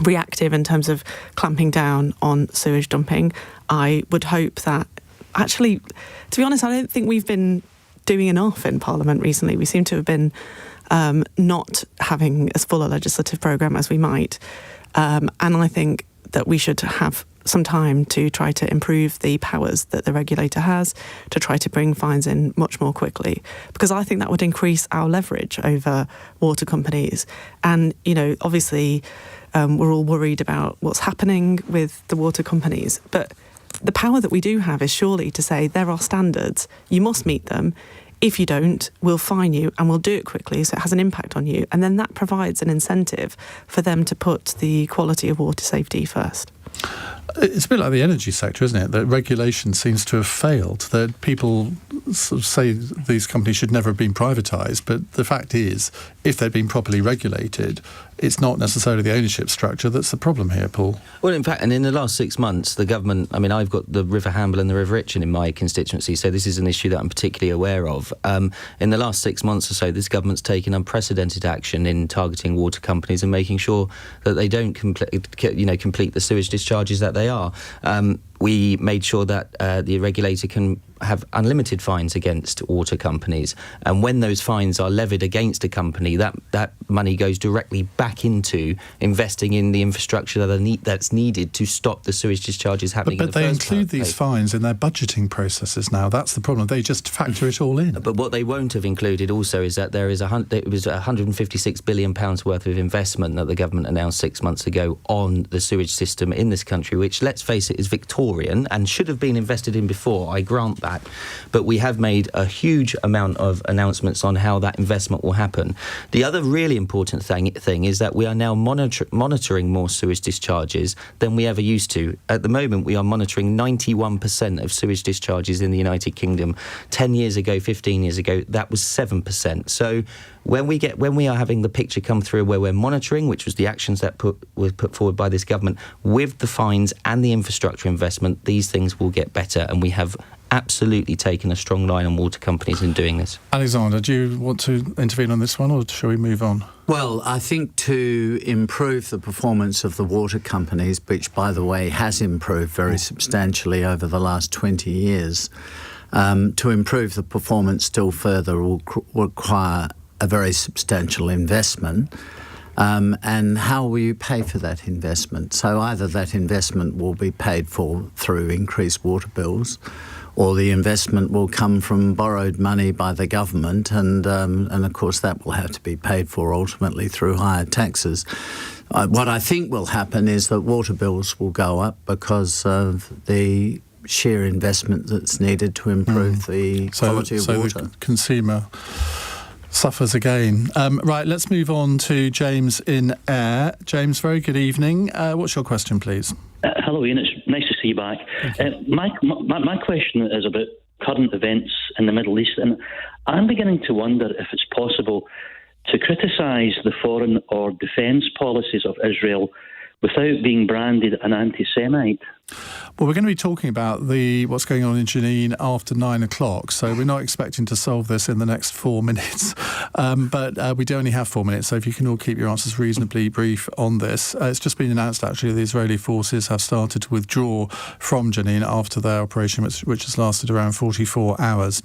reactive in terms of clamping down on sewage dumping. I would hope that... Actually, to be honest, I don't think we've been doing enough in Parliament recently. We seem to have been not having as full a legislative programme as we might. And I think that we should have some time to try to improve the powers that the regulator has to try to bring fines in much more quickly, because I think that would increase our leverage over water companies. And, obviously, we're all worried about what's happening with the water companies, but the power that we do have is surely to say there are standards, you must meet them. If you don't, we'll fine you and we'll do it quickly so it has an impact on you. And then that provides an incentive for them to put the quality of water safety first. It's a bit like the energy sector, isn't it? That regulation seems to have failed. That people sort of say these companies should never have been privatised, but the fact is, if they'd been properly regulated, it's not necessarily the ownership structure that's the problem here, Paul. Well, in fact, and in the last 6 months, the government, I've got the River Hamble and the River Itchen in my constituency, so this is an issue that I'm particularly aware of. In the last 6 months or so, this government's taken unprecedented action in targeting water companies and making sure that they don't complete the sewage discharges that they are. We made sure that the regulator can have unlimited fines against water companies, and when those fines are levied against a company, that money goes directly back into investing in the infrastructure that's needed to stop the sewage discharges happening. But they include these fines in their budgeting processes now. That's the problem. They just factor it all in. But what they won't have included also is that it was £156 billion worth of investment that the government announced 6 months ago on the sewage system in this country, which, let's face it, is Victorian and should have been invested in before, I grant that. But we have made a huge amount of announcements on how that investment will happen. The other really important thing is that we are now monitoring more sewage discharges than we ever used to. At the moment, we are monitoring 91% of sewage discharges in the United Kingdom. 10 years ago, 15 years ago, that was 7%. So when we are having the picture come through where we're monitoring, which was the actions that were put forward by this government, with the fines and the infrastructure investment, these things will get better, and we have absolutely taken a strong line on water companies in doing this. Alexander, do you want to intervene on this one, or shall we move on? Well, I think to improve the performance of the water companies, which, by the way, has improved very substantially over the last 20 years, to improve the performance still further will require a very substantial investment. And how will you pay for that investment? So either that investment will be paid for through increased water bills, or the investment will come from borrowed money by the government, and of course that will have to be paid for ultimately through higher taxes. What I think will happen is that water bills will go up because of the sheer investment that's needed to improve the quality of water. So the consumer suffers again. Right, let's move on to James in Ayr. James, very good evening. What's your question, please? Hello, Ian. It's nice to see you back. My question is about current events in the Middle East, and I'm beginning to wonder if it's possible to criticise the foreign or defence policies of Israel without being branded an anti-Semite? Well, we're going to be talking about what's going on in Jenin after 9 o'clock, so we're not expecting to solve this in the next 4 minutes. But we do only have 4 minutes, so if you can all keep your answers reasonably brief on this. It's just been announced, actually, the Israeli forces have started to withdraw from Jenin after their operation, which has lasted around 44 hours.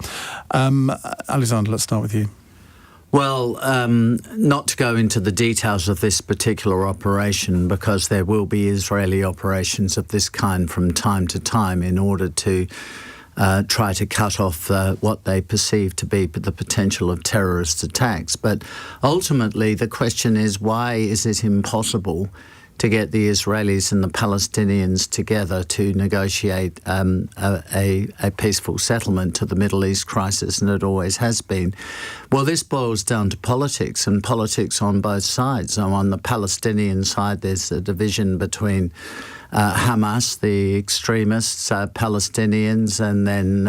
Alexander, let's start with you. Well, not to go into the details of this particular operation, because there will be Israeli operations of this kind from time to time in order to try to cut off what they perceive to be the potential of terrorist attacks. But ultimately, the question is, why is it impossible to get the Israelis and the Palestinians together to negotiate a peaceful settlement to the Middle East crisis, and it always has been? Well, this boils down to politics, and politics on both sides. So on the Palestinian side, there's a division between Hamas, the extremists, Palestinians, and then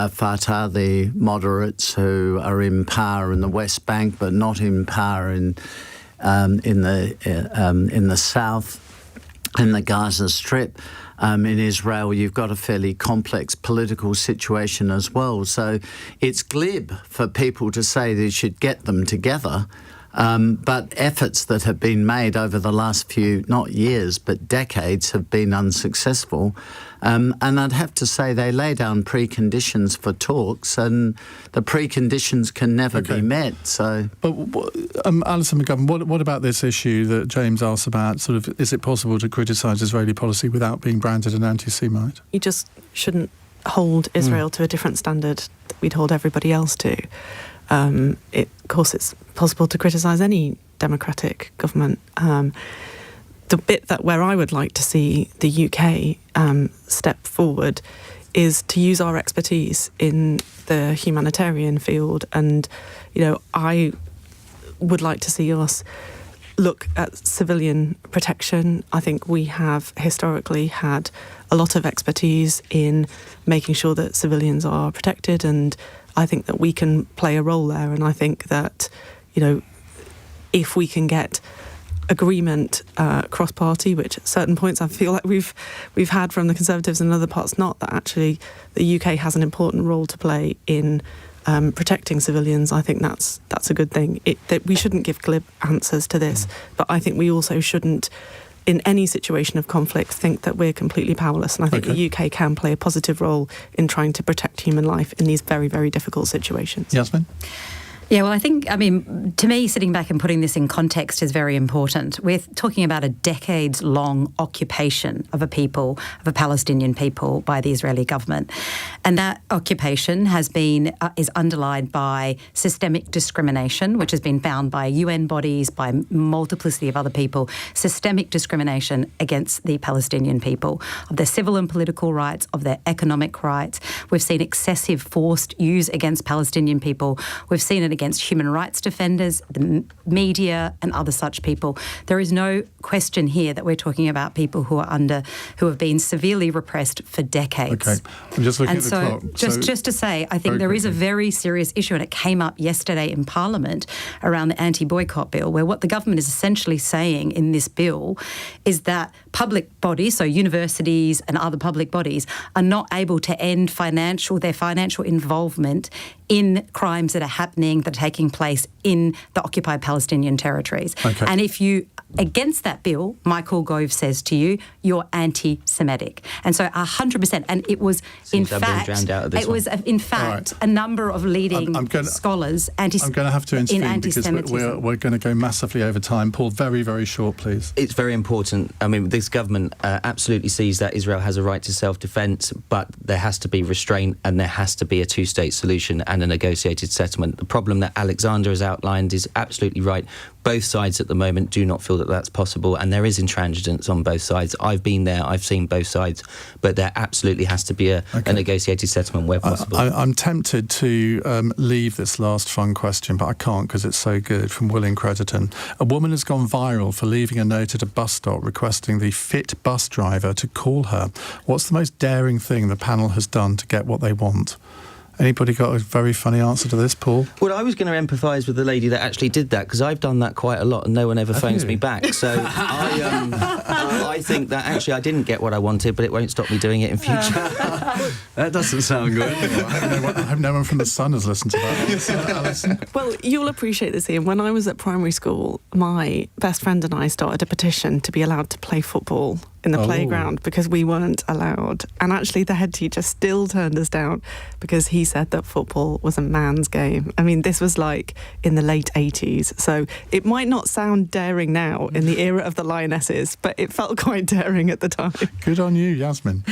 Fatah, the moderates, who are in power in the West Bank but not in power in the south, in the Gaza Strip. In Israel, you've got a fairly complex political situation as well. So it's glib for people to say they should get them together. But efforts that have been made over the last few, not years, but decades, have been unsuccessful. And I'd have to say they lay down preconditions for talks, and the preconditions can never be met. So, but Alison McGovern, what about this issue that James asked about? Sort of, is it possible to criticise Israeli policy without being branded an anti-Semite? You just shouldn't hold Israel to a different standard that we'd hold everybody else to. Of course, it's possible to criticise any democratic government. The bit where I would like to see the UK step forward is to use our expertise in the humanitarian field, and I would like to see us look at civilian protection. I think we have historically had a lot of expertise in making sure that civilians are protected, and I think that we can play a role there. And I think that, if we can get agreement cross-party, which at certain points I feel like we've had from the Conservatives and other parts not, that actually the UK has an important role to play in protecting civilians. I think that's a good thing. That we shouldn't give glib answers to this, but I think we also shouldn't, in any situation of conflict, think that we're completely powerless. And I think the UK can play a positive role in trying to protect human life in these very, very difficult situations. Yasmine? Yeah, well, to me, sitting back and putting this in context is very important. We're talking about a decades-long occupation of a Palestinian people by the Israeli government. And that occupation is underlined by systemic discrimination, which has been found by UN bodies, by multiplicity of other people, systemic discrimination against the Palestinian people, of their civil and political rights, of their economic rights. We've seen excessive forced use against Palestinian people. We've seen it against human rights defenders, the media, and other such people. There is no question here that we're talking about people who have been severely repressed for decades. Okay, I'm just looking at the clock. Just to say, I think there is a very serious issue, and it came up yesterday in Parliament around the anti-boycott bill, where what the government is essentially saying in this bill is that public bodies, so universities and other public bodies, are not able to end their financial involvement in crimes that are happening, that are taking place in the occupied Palestinian territories. Okay. And if you, against that bill, Michael Gove says to you, you're anti-Semitic. And so 100%, and it was in fact a number of leading scholars I'm going to have to intervene because we're going to go massively over time. Paul, very, very short, please. It's very important. I mean, this government absolutely sees that Israel has a right to self-defence, but there has to be restraint and there has to be a two-state solution and a negotiated settlement. The problem that Alexander has outlined is absolutely right. Both sides at the moment do not feel that that's possible, and there is intransigence on both sides. I've been there, I've seen both sides, but there absolutely has to be a negotiated settlement where possible. I'm tempted to leave this last fun question, but I can't because it's so good, from Will in Crediton. A woman has gone viral for leaving a note at a bus stop requesting the fit bus driver to call her. What's the most daring thing the panel has done to get what they want? Anybody got a very funny answer to this, Paul? Well, I was going to empathise with the lady that actually did that, because I've done that quite a lot and no one ever phones me back. So I think that actually I didn't get what I wanted, but it won't stop me doing it in future. That doesn't sound good. I hope no one from The Sun has listened to that. Alison? Well, you'll appreciate this, Ian. When I was at primary school, my best friend and I started a petition to be allowed to play football in the playground because we weren't allowed. And actually the head teacher still turned us down because he said that football was a man's game. I mean, this was like in the late 80s. So it might not sound daring now in the era of the Lionesses, but it felt quite daring at the time. Good on you, Yasmine.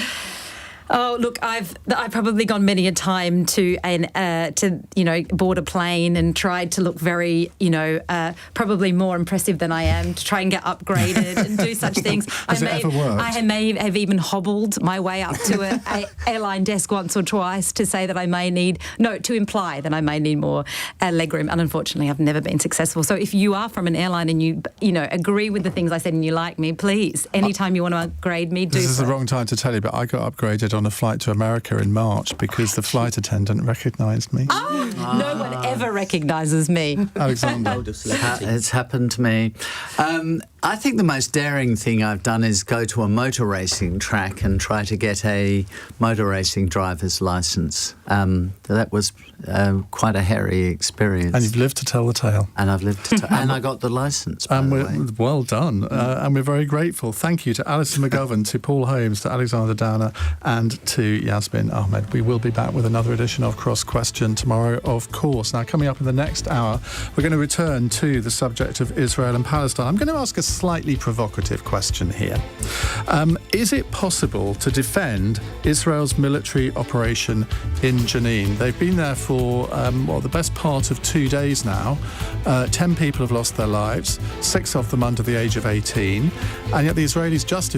Oh, look, I've probably gone many a time to board a plane and tried to look very, probably more impressive than I am, to try and get upgraded and do such things. Has it ever worked? I may have even hobbled my way up to a airline desk once or twice to say that to imply that I may need more legroom. And unfortunately, I've never been successful. So if you are from an airline and you agree with the things I said and you like me, please, anytime you want to upgrade me, do so. This is the wrong time to tell you, but I got upgraded on a flight to America in March because the flight attendant recognised me. No one ever recognises me. Alexander. It's happened to me. I think the most daring thing I've done is go to a motor racing track and try to get a motor racing driver's licence. That was quite a hairy experience. And you've lived to tell the tale. And I've lived to tell. And I got the licence, by the way. Well done. And we're very grateful. Thank you to Alison McGovern, to Paul Holmes, to Alexander Downer, and to Yasmine Ahmed. We will be back with another edition of Cross Question tomorrow, of course. Now, coming up in the next hour, we're going to return to the subject of Israel and Palestine. I'm going to ask a slightly provocative question here. Is it possible to defend Israel's military operation in Jenin? They've been there for, the best part of 2 days now. 10 people have lost their lives, 6 of them under the age of 18, and yet the Israelis justify